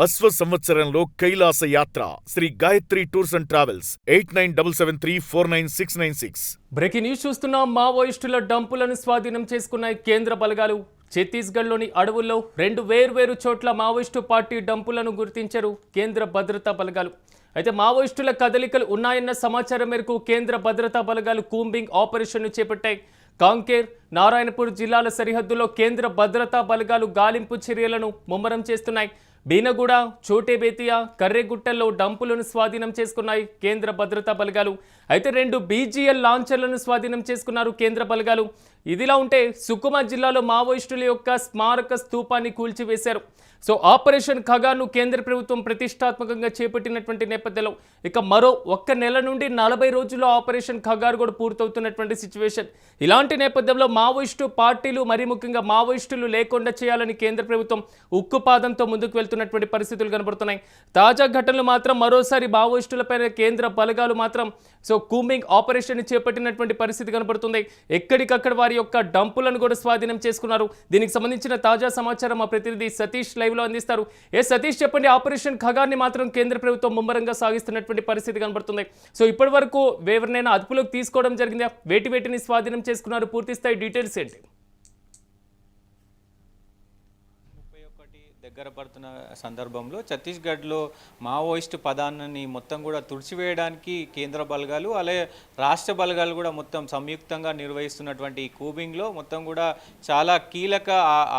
అశ్వ సంవత్సరంలో కైలాస యాత్ర Sri Gayatri tours and travels 8977349696. Breaking news చూస్తున్నాం. మావోయిస్టుల డంపులను స్వాధీనం చేసుకున్న కేంద్ర బలగాలు ఛత్తీస్గఢ్లోని అడవుల్లో రెండు వేర్వేరు చోట్ల మావోయిస్టు పార్టీ డంపులను గుర్తించారు కేంద్ర భద్రతా బలగాలు. అయితే మావోయిస్టుల కదలికలు ఉన్నాయన్న సమాచారం మేరకు కేంద్ర భద్రతా బలగాలు కూంబింగ్ ఆపరేషన్ను చేపట్టాయి. కాంకేర్, నారాయణపూర్ జిల్లాల సరిహద్దులో కేంద్ర భద్రతా బలగాలు గాలింపు చర్యలను ముమ్మరం చేస్తున్నాయి. బీనగూడ, చోటేబేతియా, కర్రెగుట్టల్లో డంపులను స్వాధీనం చేసుకున్నాయి కేంద్ర భద్రతా బలగాలు. అయితే 2 BGL లాంచర్లను స్వాధీనం చేసుకున్నారు కేంద్ర బలగాలు. ఇదిలా ఉంటే సుకుమా జిల్లాలో మావోయిస్టుల యొక్క స్మారక స్తూపాన్ని కూల్చివేశారు. సో ఆపరేషన్ ఖగార్ను కేంద్ర ప్రభుత్వం ప్రతిష్టాత్మకంగా చేపట్టినటువంటి నేపథ్యంలో ఇక మరో 1 నెల నుండి 40 రోజుల్లో ఆపరేషన్ ఖగార్ కూడా పూర్తవుతున్నటువంటి సిచ్యువేషన్. ఇలాంటి నేపథ్యంలో మావోయిస్టు పార్టీలు, మరీ ముఖ్యంగా మావోయిస్టులు లేకుండా చేయాలని కేంద్ర ప్రభుత్వం ఉక్కుపాదంతో ముందుకు వెళ్తున్నటువంటి పరిస్థితులు కనబడుతున్నాయి. తాజా ఘటనలు మాత్రం మరోసారి మావోయిస్టులపైన కేంద్ర బలగాలు మాత్రం కూంబింగ్ ఆపరేషన్ చేపట్టినటువంటి పరిస్థితి కనబడుతుంది. ఎక్కడికక్కడ వారి యొక్క డంపులను కూడా స్వాధీనం చేసుకున్నారు. దీనికి సంబంధించిన తాజా సమాచారం మా ప్రతినిధి సతీష్ లైవ్ లో అందిస్తారు. సతీష్, చెప్పండి. ఆపరేషన్ ఖగార్ని మాత్రం కేంద్ర ప్రభుత్వం ముమ్మరంగా సాగిస్తున్నటువంటి పరిస్థితి కనబడుతుంది. సో ఇప్పటి వరకు ఎవరినైనా అదుపులోకి తీసుకోవడం జరిగిందా? వేటిని స్వాధీనం చేసుకున్నారు? పూర్తి స్థాయి డీటెయిల్స్ ఏంటి? దగ్గర పడుతున్న సందర్భంలో ఛత్తీస్గఢ్లో మావోయిస్టు పదాన్ని మొత్తం కూడా తుడిచివేయడానికి కేంద్ర బలగాలు అలాగే రాష్ట్ర బలగాలు కూడా మొత్తం సంయుక్తంగా నిర్వహిస్తున్నటువంటి ఈ కూబింగ్లో మొత్తం కూడా చాలా కీలక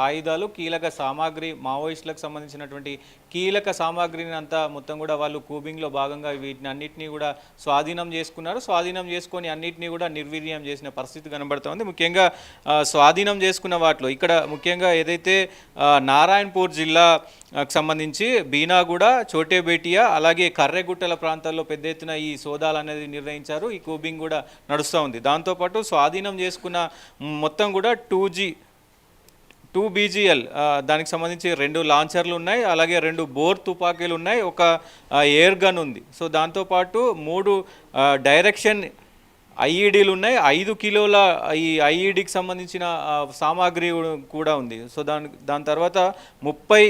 ఆయుధాలు, కీలక సామాగ్రి, మావోయిస్టులకు సంబంధించినటువంటి కీలక సామాగ్రిని అంతా మొత్తం కూడా వాళ్ళు కూబింగ్లో భాగంగా వీటిని అన్నింటినీ కూడా స్వాధీనం చేసుకున్నారు. స్వాధీనం చేసుకొని అన్నింటినీ కూడా నిర్వీర్యం చేసిన పరిస్థితి కనబడుతుంది. ముఖ్యంగా స్వాధీనం చేసుకున్న వాటిలో ఇక్కడ ముఖ్యంగా ఏదైతే నారాయణపూర్ జిల్లా సంబంధించి బీనాగూడ, చోటేబేటియా అలాగే కర్రెగుట్టల ప్రాంతాల్లో పెద్ద ఎత్తున ఈ సోదాలు అనేది నిర్వహించారు. ఈ కూబింగ్ కూడా నడుస్తూ ఉంది. దాంతోపాటు స్వాధీనం చేసుకున్న మొత్తం కూడా 2 BGL దానికి సంబంధించి 2 లాంచర్లు ఉన్నాయి, అలాగే 2 బోర్ తుపాకీలు ఉన్నాయి, ఒక ఎయిర్ గన్ ఉంది. సో దాంతోపాటు 3 డైరెక్షన్ IEDలు ఉన్నాయి, 5 కిలోల ఈ IEDకి సంబంధించిన సామాగ్రి కూడా ఉంది. సో దాని తర్వాత 30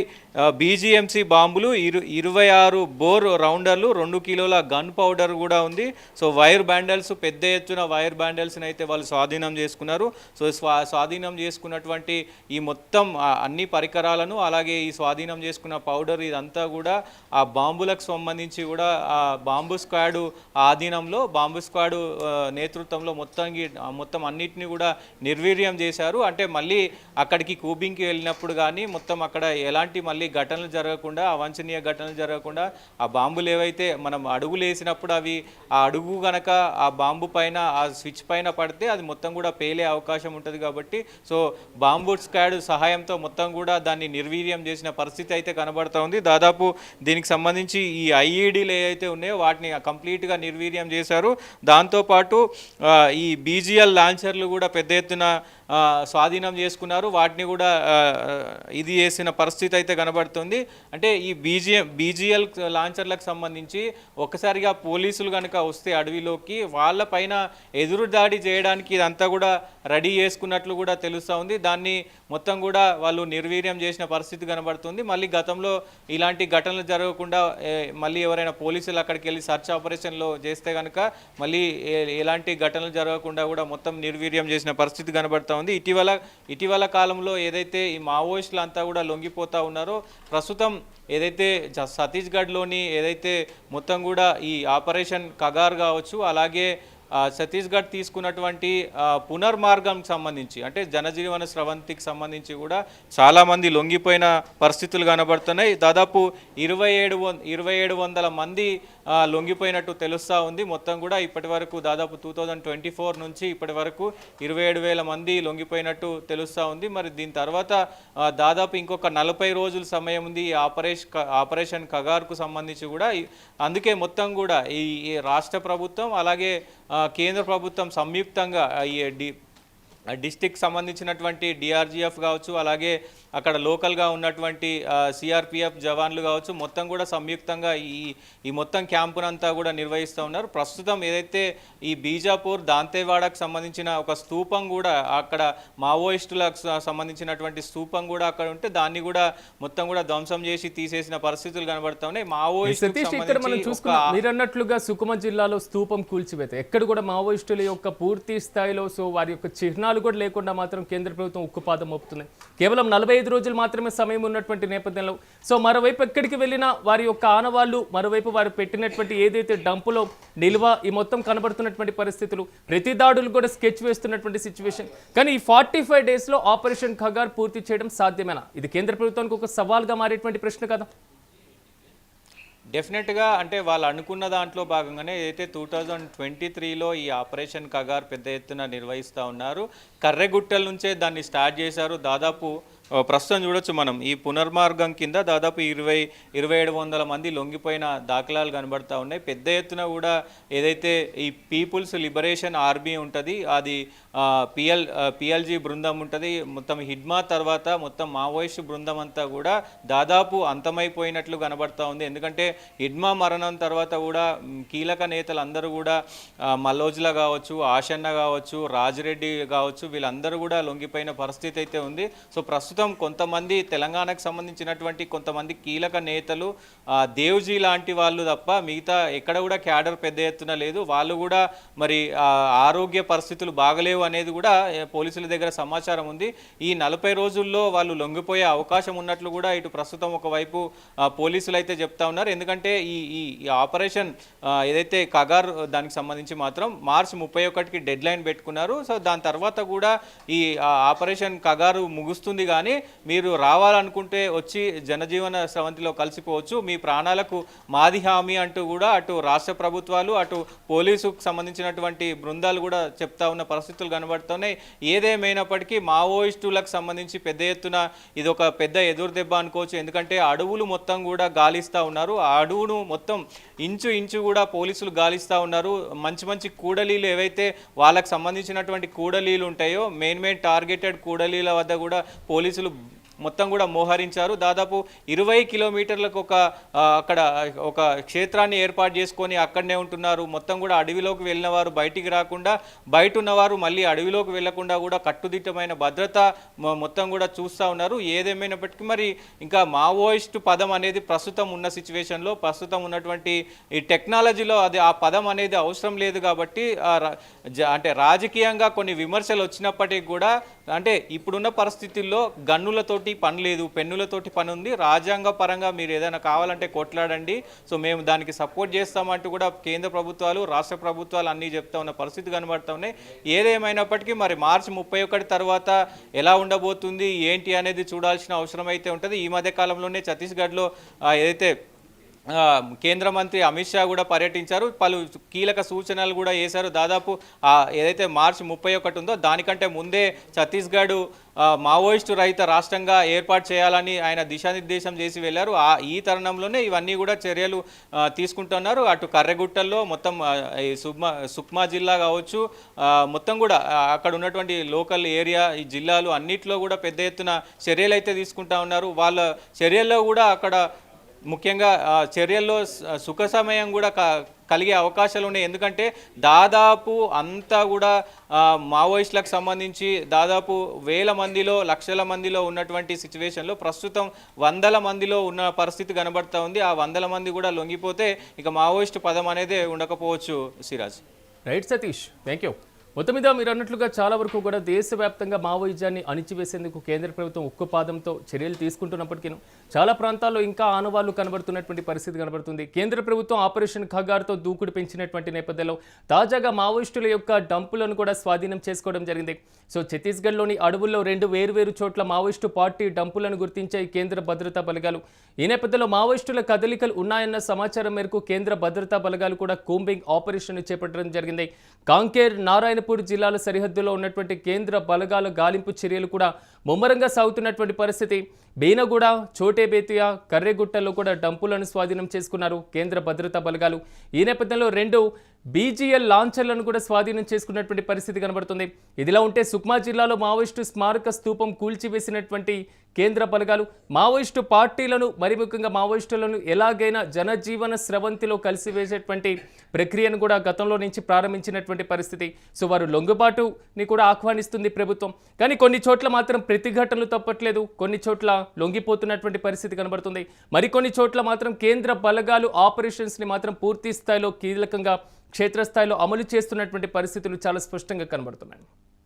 BGMC బాంబులు, 26 బోర్ రౌండర్లు, 2 కిలోల గన్ పౌడర్ కూడా ఉంది. సో వైర్ బ్యాండల్స్, పెద్ద ఎత్తున వైర్ బ్యాండల్స్ని అయితే వాళ్ళు స్వాధీనం చేసుకున్నారు. సో స్వాధీనం చేసుకున్నటువంటి ఈ మొత్తం అన్ని పరికరాలను అలాగే ఈ స్వాధీనం చేసుకున్న పౌడర్ ఇదంతా కూడా ఆ బాంబులకు సంబంధించి కూడా ఆ బాంబు స్క్వాడ్ ఆధీనంలో, బాంబు స్క్వాడ్ నేతృత్వంలో మొత్తం అన్నిటిని కూడా నిర్వీర్యం చేశారు. అంటే మళ్ళీ అక్కడికి కూబింగ్కి వెళ్ళినప్పుడు కానీ మొత్తం అక్కడ ఎలాంటి మళ్ళీ ఘటనలు జరగకుండా, అవాంఛనీయ ఘటనలు జరగకుండా ఆ బాంబులు ఏవైతే మనం అడుగులు వేసినప్పుడు అవి ఆ అడుగు గనక ఆ బాంబు పైన ఆ స్విచ్ పైన పడితే అది మొత్తం కూడా పేలే అవకాశం ఉంటుంది. కాబట్టి సో బాంబు స్క్వాడ్ సహాయంతో మొత్తం కూడా దాన్ని నిర్వీర్యం చేసిన పరిస్థితి అయితే కనబడుతూ ఉంది. దాదాపు దీనికి సంబంధించి ఈ IEDలు ఏవైతే ఉన్నాయో వాటిని కంప్లీట్గా నిర్వీర్యం చేశారు. దాంతోపాటు ఈ BGL లాంచర్లు కూడా పెద్ద ఎత్తున స్వాధీనం చేసుకున్నారు. వాటిని కూడా ఇది చేసిన పరిస్థితి అయితే కనబడుతుంది. అంటే ఈ BGL లాంచర్లకు సంబంధించి ఒక్కసారిగా పోలీసులు కనుక వస్తే అడవిలోకి వాళ్ళపైన ఎదురు దాడి చేయడానికి ఇదంతా కూడా రెడీ చేసుకున్నట్లు కూడా తెలుస్తూ ఉంది. దాన్ని మొత్తం కూడా వాళ్ళు నిర్వీర్యం చేసిన పరిస్థితి కనబడుతుంది. మళ్ళీ గతంలో ఇలాంటి ఘటనలు జరగకుండా మళ్ళీ ఎవరైనా పోలీసులు అక్కడికి వెళ్ళి సర్చ్ ఆపరేషన్లో చేస్తే కనుక మళ్ళీ ఎలాంటి ఘటనలు జరగకుండా కూడా మొత్తం నిర్వీర్యం చేసిన పరిస్థితి కనబడుతూ ఉంది. ఇటీవల కాలంలో ఏదైతే ఈ మావోయిస్టులు అంతా కూడా లొంగిపోతూ ఉన్నారో, ప్రస్తుతం ఏదైతే ఛత్తీస్గఢ్లోని ఏదైతే మొత్తం కూడా ఈ ఆపరేషన్ ఖగార్ కావచ్చు, అలాగే ఛత్తీస్గఢ్ తీసుకున్నటువంటి పునర్మార్గంకి సంబంధించి అంటే జనజీవన స్రవంతికి సంబంధించి కూడా చాలామంది లొంగిపోయిన పరిస్థితులు కనబడుతున్నాయి. దాదాపు 2700 మంది లొంగిపోయినట్టు తెలుస్తూ ఉంది. మొత్తం కూడా ఇప్పటి వరకు దాదాపు 2024 నుంచి ఇప్పటి వరకు 27,000 మంది లొంగిపోయినట్టు తెలుస్తూ ఉంది. మరి దీని తర్వాత దాదాపు ఇంకొక 40 రోజుల సమయం ఉంది ఈ ఆపరేషన్ ఖగార్కు సంబంధించి కూడా. అందుకే మొత్తం కూడా ఈ రాష్ట్ర ప్రభుత్వం అలాగే కేంద్ర ప్రభుత్వం సంయుక్తంగా ఈ డిస్టిక్ సంబంధించినటువంటి డిఆర్జీఎఫ్ కావచ్చు, అలాగే అక్కడ లోకల్గా ఉన్నటువంటి సిఆర్పిఎఫ్ జవాన్లు కావచ్చు, మొత్తం కూడా సంయుక్తంగా ఈ మొత్తం క్యాంపునంతా కూడా నిర్వహిస్తూ ఉన్నారు. ప్రస్తుతం ఏదైతే ఈ బీజాపూర్ దాంతేవాడకు సంబంధించిన ఒక స్తూపం కూడా అక్కడ మావోయిస్టులకు సంబంధించినటువంటి స్తూపం కూడా అక్కడ ఉంటే దాన్ని కూడా మొత్తం కూడా ధ్వంసం చేసి తీసేసిన పరిస్థితులు కనబడతా ఉన్నాయి. సతీష్, ఇక్కడ మనం చూసుకున్నాం మీరు అన్నట్లుగా సుకుమ జిల్లాలో స్తూపం కూల్చివేత ఎక్కడ కూడా మావోయిస్టుల యొక్క పూర్తి స్థాయిలో వారి యొక్క చిహ్నాలు కూడా లేకుండా మాత్రం కేంద్ర ప్రభుత్వం ఉక్కుపాదం మోపుతుంది. కేవలం 45 రోజులు మాత్రమే సమయం ఉన్నటువంటి నేపథ్యంలో మరోవైపు ఎక్కడికి వెళ్ళినా వారి యొక్క ఆనవాళ్లు, మరోవైపు వారు పెట్టినటువంటి ఏదైతే డంపులో నిల్వ ఈ మొత్తం కనబడుతున్నటువంటి పరిస్థితులు, ప్రతి దాడులు కూడా స్కెచ్ వేస్తున్నటువంటి సిచ్యువేషన్. కానీ ఈ 45 డేస్లో ఆపరేషన్ ఖగార్ పూర్తి చేయడం సాధ్యమేనా? ఇది కేంద్ర ప్రభుత్వానికి ఒక సవాల్గా మారేటువంటి ప్రశ్న కదా. డెఫినెట్గా అంటే వాళ్ళు అనుకున్న దాంట్లో భాగంగానే ఏదైతే 2023లో ఈ ఆపరేషన్ ఖగార్ పెద్ద ఎత్తున నిర్వహిస్తూ ఉన్నారు. కర్రెగుట్టల నుంచే దాన్ని స్టార్ట్ చేశారు. దాదాపు ప్రస్తుతం చూడొచ్చు మనం ఈ పునర్మార్గం కింద దాదాపు 2700 మంది లొంగిపోయిన దాఖలాలు కనబడతా ఉన్నాయి. పెద్ద ఎత్తున కూడా ఏదైతే ఈ పీపుల్స్ లిబరేషన్ ఆర్మీ ఉంటుంది, అది పిఎల్జీ బృందం ఉంటుంది, మొత్తం హిడ్మా తర్వాత మొత్తం మావోయిస్ట్ బృందం అంతా కూడా దాదాపు అంతమైపోయినట్లు కనబడతా ఉంది. ఎందుకంటే హిడ్మా మరణం తర్వాత కూడా కీలక నేతలు అందరూ కూడా మల్లోజ్లా కావచ్చు, ఆషన్న కావచ్చు, రాజిరెడ్డి కావచ్చు, వీళ్ళందరూ కూడా లొంగిపోయిన పరిస్థితి అయితే ఉంది. సో ప్రస్తుతం కొంతమంది తెలంగాణకు సంబంధించినటువంటి కొంతమంది కీలక నేతలు, దేవ్జీ లాంటి వాళ్ళు తప్ప మిగతా ఎక్కడ కూడా క్యాడర్ పెద్ద ఎత్తున లేదు. వాళ్ళు కూడా మరి ఆరోగ్య పరిస్థితులు బాగలేవు అనేది కూడా పోలీసుల దగ్గర సమాచారం ఉంది. ఈ 40 రోజుల్లో వాళ్ళు లొంగిపోయే అవకాశం ఉన్నట్లు కూడా ఇటు ప్రస్తుతం ఒకవైపు పోలీసులు అయితే చెప్తా ఉన్నారు. ఎందుకంటే ఈ ఆపరేషన్ ఏదైతే ఖగార్ దానికి సంబంధించి మాత్రం మార్చి 31కి డెడ్ లైన్ పెట్టుకున్నారు. సో దాని తర్వాత కూడా ఈ ఆపరేషన్ ఖగారు ముగుస్తుంది. కానీ మీరు రావాలనుకుంటే వచ్చి జనజీవన స్రవంతిలో కలిసిపోవచ్చు, మీ ప్రాణాలకు మాది హామీ అంటూ కూడా అటు రాష్ట్ర ప్రభుత్వాలు, అటు పోలీసుకు సంబంధించినటువంటి బృందాలు కూడా చెప్తా ఉన్న పరిస్థితులు కనబడుతున్నాయి. ఏదేమైనప్పటికీ మావోయిస్టులకు సంబంధించి పెద్ద ఎత్తున ఇది ఒక పెద్ద ఎదురుదెబ్బ అనుకోవచ్చు. ఎందుకంటే అడవులు మొత్తం కూడా గాలిస్తూ ఉన్నారు. ఆ అడవును మొత్తం ఇంచు కూడా పోలీసులు గాలిస్తూ ఉన్నారు. మంచి కూడలీలు ఏవైతే వాళ్ళకు సంబంధించినటువంటి కూడలీలు ఉంటాయో మెయిన్ టార్గెటెడ్ కూడలీల వద్ద కూడా పోలీసులు మొత్తం కూడా మోహరించారు. దాదాపు 20 కిలోమీటర్లకు అక్కడ ఒక క్షేత్రాన్ని ఏర్పాటు చేసుకొని అక్కడనే ఉంటున్నారు. మొత్తం కూడా అడవిలోకి వెళ్ళిన వారు బయటికి రాకుండా, బయట ఉన్నవారు మళ్ళీ అడవిలోకి వెళ్లకుండా కూడా కట్టుదిట్టమైన భద్రత మొత్తం కూడా చూస్తూ ఉన్నారు. ఏదేమైనప్పటికీ మరి ఇంకా మావోయిస్టు పదం అనేది ప్రస్తుతం ఉన్న సిచ్యువేషన్లో, ప్రస్తుతం ఉన్నటువంటి ఈ టెక్నాలజీలో అది ఆ పదం అనేది అవసరం లేదు. కాబట్టి అంటే రాజకీయంగా కొన్ని విమర్శలు వచ్చినప్పటికీ కూడా అంటే ఇప్పుడున్న పరిస్థితుల్లో గన్నులతోటి పని లేదు, పెన్నులతోటి పని ఉంది. రాజ్యాంగ పరంగా మీరు ఏదైనా కావాలంటే కొట్లాడండి, సో మేము దానికి సపోర్ట్ చేస్తామంటూ కూడా కేంద్ర ప్రభుత్వాలు, రాష్ట్ర ప్రభుత్వాలు అన్నీ చెప్తా ఉన్న పరిస్థితి కనబడతా ఉన్నాయి. ఏదేమైనప్పటికీ మరి మార్చి 31 తర్వాత ఎలా ఉండబోతుంది ఏంటి అనేది చూడాల్సిన అవసరం అయితే ఉంటుంది. ఈ మధ్య కాలంలోనే ఛత్తీస్గఢ్లో ఏదైతే కేంద్ర మంత్రి అమిత్ షా కూడా పర్యటించారు, పలు కీలక సూచనలు కూడా చేశారు. దాదాపు ఏదైతే మార్చి 31 ఉందో దానికంటే ముందే ఛత్తీస్గఢ్ మావోయిస్టు రహిత రాష్ట్రంగా ఏర్పాటు చేయాలని ఆయన దిశానిర్దేశం చేసి వెళ్ళారు. ఈ తరుణంలోనే ఇవన్నీ కూడా చర్యలు తీసుకుంటున్నారు. అటు కర్రెగుట్టల్లో మొత్తం సుక్మా జిల్లా కావచ్చు, మొత్తం కూడా అక్కడ ఉన్నటువంటి లోకల్ ఏరియా, ఈ జిల్లాలు అన్నిట్లో కూడా పెద్ద ఎత్తున చర్యలు అయితే తీసుకుంటా ఉన్నారు. వాళ్ళ చర్యల్లో కూడా అక్కడ ముఖ్యంగా చర్యల్లో సుఖ సమయం కూడా కలిగే అవకాశాలు ఉన్నాయి. ఎందుకంటే దాదాపు అంతా కూడా మావోయిస్టులకు సంబంధించి దాదాపు వేల మందిలో, లక్షల మందిలో ఉన్నటువంటి సిచ్యువేషన్లో ప్రస్తుతం 100 మందిలో ఉన్న పరిస్థితి కనబడుతూ ఉంది. ఆ 100 మంది కూడా లొంగిపోతే ఇక మావోయిస్టు పదం అనేది ఉండకపోవచ్చు. Siraj. Right Satish, thank you. మొత్తం మీద మీరు అన్నట్లుగా చాలా వరకు కూడా దేశవ్యాప్తంగా మావోయిజాన్ని అణిచివేసేందుకు కేంద్ర ప్రభుత్వం ఉక్కుపాదంతో చర్యలు తీసుకుంటున్నప్పటికీ చాలా ప్రాంతాల్లో ఇంకా ఆనవాళ్లు కనబడుతున్నటువంటి పరిస్థితి కనబడుతుంది. కేంద్ర ప్రభుత్వం ఆపరేషన్ ఖగార్తో దూకుడు పెంచినటువంటి నేపథ్యంలో తాజాగా మావోయిస్టుల యొక్క డంపులను కూడా స్వాధీనం చేసుకోవడం జరిగింది. సో ఛత్తీస్గఢ్లోని అడవుల్లో 2 వేర్వేరు చోట్ల మావోయిస్టు పార్టీ డంపులను గుర్తించాయి కేంద్ర భద్రతా బలగాలు. ఈ నేపథ్యంలో మావోయిస్టుల కదలికలు ఉన్నాయన్న సమాచారం మేరకు కేంద్ర భద్రతా బలగాలు కూడా కూంబింగ్ ఆపరేషన్ చేపట్టడం జరిగింది. కాంకేర్, నారాయణపూర్ జిల్లాల సరిహద్దులో ఉన్నటువంటి కేంద్ర బలగాల గాలింపు చర్యలు కూడా ముమ్మరంగా సాగుతున్నటువంటి పరిస్థితి. బీనగూడ, చోటేబేతియా, కర్రెగుట్టల్లో కూడా డంపులను స్వాధీనం చేసుకున్నారు కేంద్ర భద్రతా బలగాలు. ఈ నేపథ్యంలో 2 బీజీఎల్ లాంచర్లను కూడా స్వాధీనం చేసుకున్నటువంటి పరిస్థితి కనబడుతుంది. ఇదిలా ఉంటే సుక్మా జిల్లాలో మావోయిస్టు స్మారక స్తూపం కూల్చివేసినటువంటి కేంద్ర బలగాలు మావోయిస్టు పార్టీలను మరి ముఖ్యంగా మావోయిస్టులను ఎలాగైనా జనజీవన స్రవంతిలో కలిసివేసేటువంటి ప్రక్రియను కూడా గతంలో నుంచి ప్రారంభించినటువంటి పరిస్థితి. సో వారు లొంగుబాటుని కూడా ఆహ్వానిస్తుంది ప్రభుత్వం. కానీ కొన్ని చోట్ల మాత్రం ప్రతిఘటనలు తప్పట్లేదు. కొన్ని చోట్ల లొంగిపోతున్నటువంటి పరిస్థితి కనబడుతుంది. మరికొన్ని చోట్ల మాత్రం కేంద్ర బలగాలు ఆపరేషన్స్ని మాత్రం పూర్తి స్థాయిలో కీలకంగా క్షేత్రస్థాయిలో అమలు చేస్తున్నటువంటి పరిస్థితులు చాలా స్పష్టంగా కనబడుతున్నాయి.